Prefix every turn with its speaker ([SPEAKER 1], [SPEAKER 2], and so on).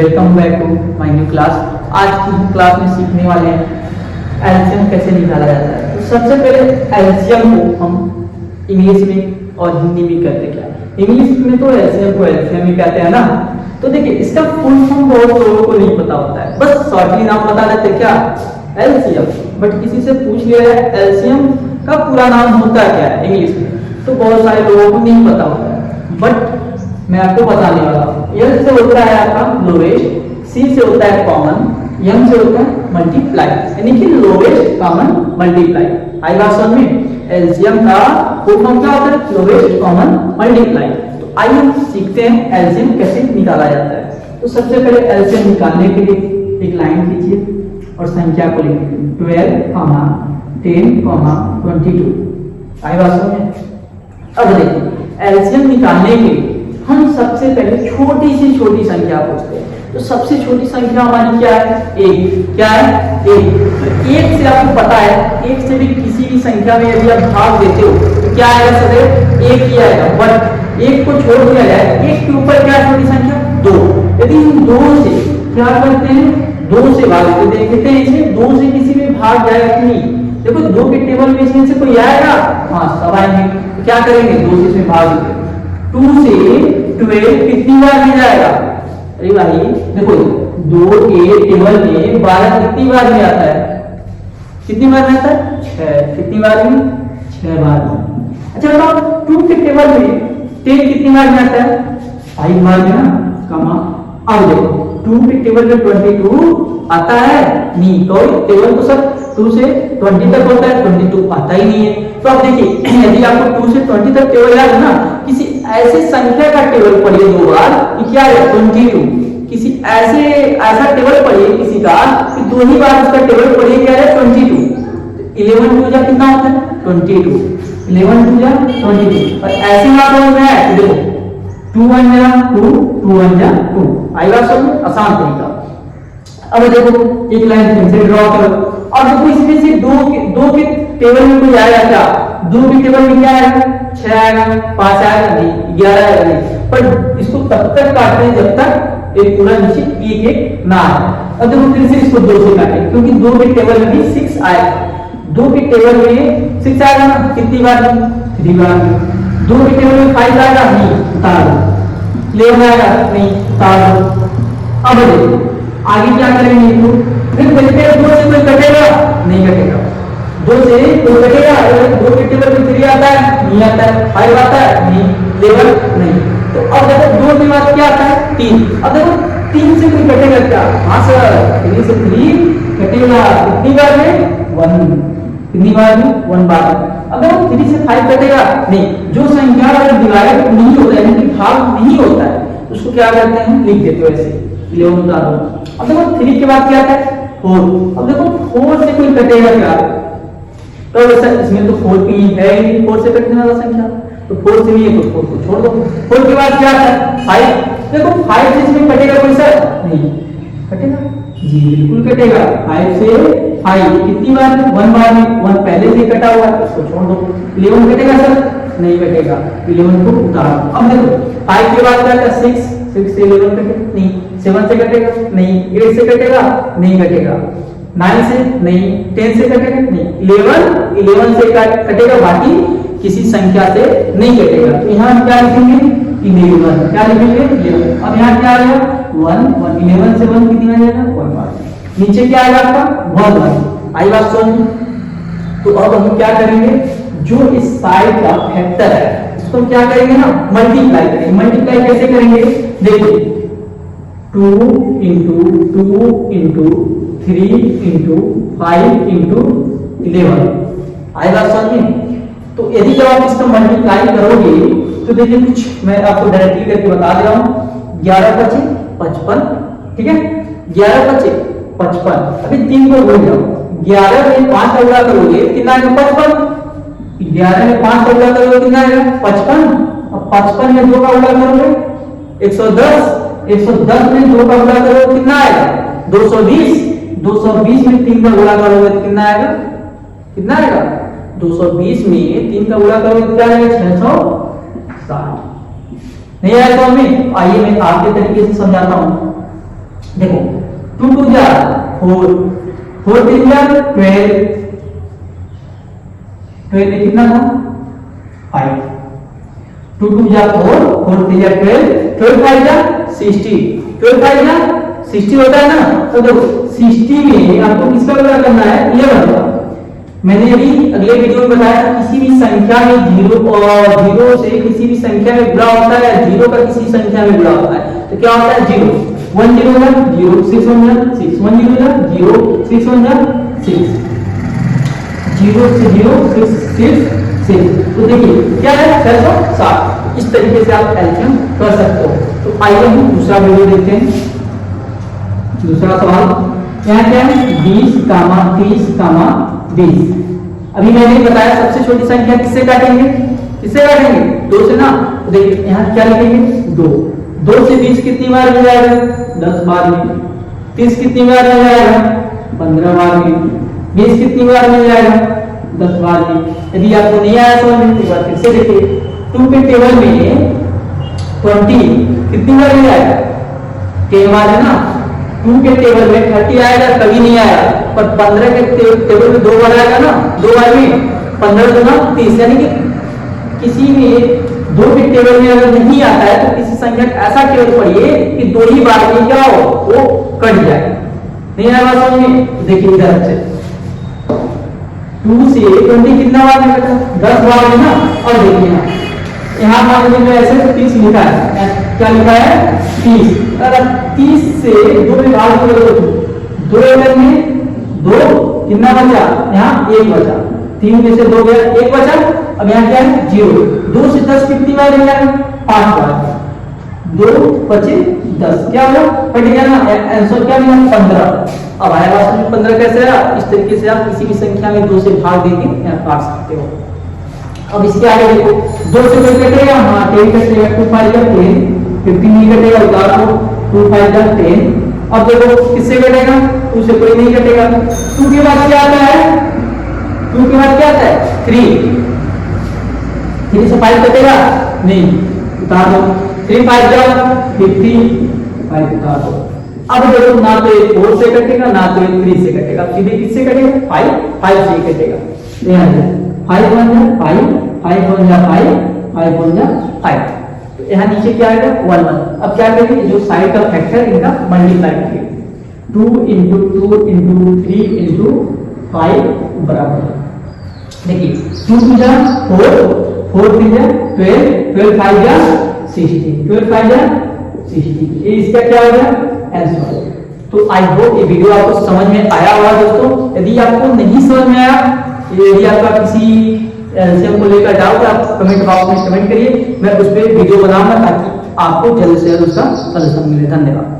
[SPEAKER 1] Welcome back to my new class. आज की class में सीखने वाले हैं एलसीएम कैसे निकाला जाता है। तो सबसे पहले एलसीएम को हम इंग्लिश में और हिंदी में कहते हैं क्या। इंग्लिश में तो एलसीएम को एलसीएम ही कहते हैं ना। तो देखिए इसका फुल फॉर्म बहुत लोगों को नहीं पता होता है, बस शॉर्टली नाम बता देते क्या, एलसीएम। बट किसी से पूछ लिया है एलसीएम का पूरा नाम होता क्या है इंग्लिश में, तो बहुत सारे लोगों को नहीं पता होता है। बट मैं आपको बताने वाला हूँ। एल से होता है आपका लोवेस्ट, सी से होता है कॉमन, एम से होता है मल्टीप्लाई, यानी कि लोवेस्ट कॉमन मल्टीप्लाई। आई बात समझ में। एलसीएम का फुल फॉर्म क्या होता है, लोवेस्ट कॉमन मल्टीप्लाई। तो आइए हम सीखते हैं एलसीएम कैसे निकाला जाता है। तो सबसे पहले एलसीएम निकालने के लिए एक लाइन खींचिए और संख्या को लिखिए 12, 10, 22। आई बात समझ में। अब देखिए एलसीएम निकालने के लिए हम सबसे पहले छोटी से छोटी संख्या पूछते हैं। तो सबसे छोटी संख्या हमारी क्या है, एक। क्या है, एक। तो एक से आपको पता है, एक से भी किसी भी संख्या में यदि आप भाग देते हो तो क्या आएगा, सदैव एक ही आएगा। बट एक को छोड़ दिया जाए, एक के ऊपर क्या छोटी संख्या, दो। यदि हम दो से क्या करते हैं, दो से भाग देते, देखते हैं इसे दो से किसी में भाग जाएगा कि नहीं। देखो दो के टेबल में इसमें से कोई आएगा, हाँ सब आएंगे। तो क्या करेंगे, दो से इसमें भाग देते, 2 से 12 कितनी बार में जाएगा। अरे भाई देखो दो के टेबल में 12 कितनी बार में आता है, कितनी बार में आता है, 6। कितनी बार में, 6 बार में। अच्छा बताओ 2 के टेबल में 10 कितनी बार में आता है, 5 बार में ना, कमा। अब देखो 2 के टेबल में 22 आता है नहीं, तो टेबल तो सब 2 से 20 तक होता है, 22 आता ही नहीं है। तो अब देखिए यदि आपको 2 से 20 तक टेबल याद है ना, किसी ऐसे संख्या का टेबल पढ़िए दो बार कि क्या है 22। किसी ऐसा टेबल पढ़िए किसी का कि दो ही बार उसका टेबल पढ़िए, क्या है 22। 11 2 जा कितना होता है, 22। 11 2 जा 22। और ऐसे ना बोल रहा है, देखो 2 1 जा 2, 2 1 जा 2। आई बात समझ, आसान तरीका। अब देखो एक लाइन फिर से ड्रॉ करो और देखो इसमें से दो के टेबल में कोई आएगा क्या, 2 के टेबल में क्या आएगा, 6 आएगा, 5 आएगा नहीं, 11 आएगा नहीं। पर इसको तब तक काटते हैं जब तक एक पूरा नीचे एक एक ना आए। अब देखो फिर से इसको 2 से काटें, क्योंकि 2 के टेबल में भी 6 आएगा। 2 के टेबल में 6 आएगा ना, कितनी बार में, 3 बार में। 2 के टेबल में 5 आएगा नहीं, उतार दो। 11 आएगा नहीं, उतार दो। अब देखो आगे क्या करेंगे, फिर देखते हैं 2 से कोई कटेगा नहीं, कटेगा। 2 से कोई कटेगा, 2 के टेबल में 3 आता है नहीं, आता है। 5 आता है नहीं, 11 नहीं। तो अब देखो 2 के बाद क्या आता है, 3। अब देखो 3 से कोई कटेगा क्या, हाँ सर 3 से 3 कटेगा, कितनी बार में, 1। कितनी बार में, 1 बार। अब देखो 3 से 5 कटेगा नहीं। जो संख्या अगर डिवाइड नहीं होता है, यानी भाग नहीं होता है, उसको क्या करते हैं, लिख देते हो ऐसे 11 उतार दो। अब देखो 3 के बाद क्या आता है, 4। अब देखो 4 से कोई कटेगा क्या, तो वैसा इसमें तो 4 की है ही नहीं, 4 से कटने वाला संख्या, तो 4 से नहीं है तो 4 को छोड़ दो। 4 के बाद क्या आता है, 5। देखो 5 से इसमें कटेगा कोई सर, नहीं कटेगा जी, बिल्कुल कटेगा। 5 से 5 कितनी बार में, 1 बार में। 1 पहले से कटा हुआ है, उसको छोड़ दो। 11 कटेगा सर, नहीं कटेगा, 11 को उतार दो। अब देखो 5 के बाद क्या आता है, 6 से 11 कटेगा नहीं, 7 से कटेगा नहीं, 8 से कटेगा नहीं, कटेगा 9 से नहीं, 10 से कटेगा नहीं, 11 से कटेगा, बाकी किसी संख्या से नहीं कटेगा। तो यहाँ क्या लिखेंगे, 11। क्या लिखेंगे, 11। अब यहाँ क्या आएगा, 1 1। 11 से 1 कितनी आ जाएगा, 1 बार। नीचे क्या आएगा आपका, 1 आई बात समझ। तो अब हम क्या करेंगे, जो इस साइड का फैक्टर है इसको क्या करेंगे ना, मल्टीप्लाई करेंगे। मल्टीप्लाई कैसे करेंगे, देखिए 2 × 2 × 3 × 5 × 11। आई बात समझिए। तो यदि जब आप इसका मल्टीप्लाई करोगे तो देखिए कुछ मैं आपको डायरेक्टली करके बता दे रहा हूं। 11 × 5 = 55, ठीक है। 11 × 5 = 55। अभी 3 को भूल जाओ, 11 में 5 का गुणा करोगे कितना आएगा, 55। 11 में 5 का गुणा करोगे कितना आएगा, 55। अब 55 में 2 का गुणा करोगे 110। 110 में 2 का गुणा करोगे कितना आएगा, 220। 220 में 3 का गुणा करोगे तो कितना आएगा, कितना आएगा, 220 में 3 का गुणा करोगे तो क्या आएगा, 660। नहीं आया तो हमें, आइए मैं आपके तरीके से समझाता हूं। देखो 2 2 जा 4, 4 3 जा 12, 12 में कितना था 5, 2 2 जा 4, 4 3 जा 12, 12 5 जा 60, 12 5 जा 60 होता है ना। तो देखो 60 में आपको किसका पता करना है 11 का। मैंने अभी अगले वीडियो में बताया किसी भी संख्या में जीरो और जीरो से किसी भी संख्या में गुणा होता है, जीरो का किसी संख्या में गुणा होता है तो क्या होता है जीरो, 1 0 1 0 6 1 6 1 0 0 6 1 6 0 से 0 6 6 6। तो देखिए क्या है 660। इस तरीके से आप एलसीएम कर सकते हो। तो आइए हम दूसरा वीडियो देखते हैं। दूसरा सवाल क्या क्या है 20 30 20। अभी मैंने बताया सबसे छोटी संख्या किससे काटेंगे, किससे काटेंगे 2 से ना। तो देखिए यहाँ क्या लिखेंगे 2, 2 से 20 कितनी बार मिल जाएगा 10 बार में, 30 कितनी बार मिल जाएगा 15 बार में, 20 कितनी बार मिल जाएगा 10 बार में। यदि आपको नहीं आया समझ में एक बार फिर से देखिए 2 के टेबल में 20 कितनी बार मिल जाएगा, टेबल है ना 2 के टेबल में 30 आएगा कभी नहीं आया, पर 15 के टेबल में 2 बार आएगा ना, 2 बार में 15 गुना 30। यानी कि किसी में 2 के टेबल में अगर नहीं आता है तो किसी संख्या ऐसा टेबल पढ़िए कि 2 ही बार में क्या हो वो कट जाए। नहीं आया बात समझ में। देखिए इधर से 2 से 20 कितना बार में कटा 10 बार में ना। और देखिए यहाँ मान लीजिए ऐसे 30 लिखा है, क्या लिखा है 30। अगर 30 से 2 में भाग करो 2 में 2 कितना बचा, यहाँ 1 बचा, 3 में से 2 गया 1 बचा। अब यहाँ क्या है 0। 2 से 10 कितनी बार मिला है 5 बार, 2 बचे 10 क्या हुआ कट गया ना। आंसर क्या मिला 15। अब आया वास्तव में 15 कैसे आया, इस तरीके से आप किसी भी संख्या में 2 से भाग देके यहाँ काट सकते हो। अब इसके आगे देखो 2 से कोई कटेगा, हाँ 10 कटेगा, 2 5 10, 15 नहीं कटेगा, उतार दो 2 5 10। अब देखो किससे कटेगा 2 से कोई नहीं कटेगा। 2 के बाद क्या आता है 2 के बाद क्या आता है 3, 3 से 5 कटेगा नहीं, उतार दो 3 5 15, 5 उतार दो। अब देखो ना तो ये 4 से कटेगा ना तो ये 3 से कटेगा, सीधे किससे कटेगा 5 से कटेगा। 5 1 जा 5, 5 1 जा 5, 5 1 जा 5। तो यहाँ नीचे क्या आएगा 1 1। अब क्या करेंगे जो साइड का फैक्टर इनका मल्टीप्लाई करेंगे 2 × 2 × 3 × 5 बराबर। देखिए 2 2 जा 4, 4 3 जा 12, 12 5 जा 60, 12 5 जा 60। ये इसका क्या हो गया आंसर। तो आई होप ये वीडियो आपको समझ में आया होगा दोस्तों। यदि आपको नहीं समझ में आया, यदि आपका किसी एलसीएम को लेकर डाउट है आप कमेंट बॉक्स में कमेंट करिए, मैं उस पर वीडियो बनाऊंगा ताकि आपको जल्द से जल्द उसका सलूशन मिले। धन्यवाद।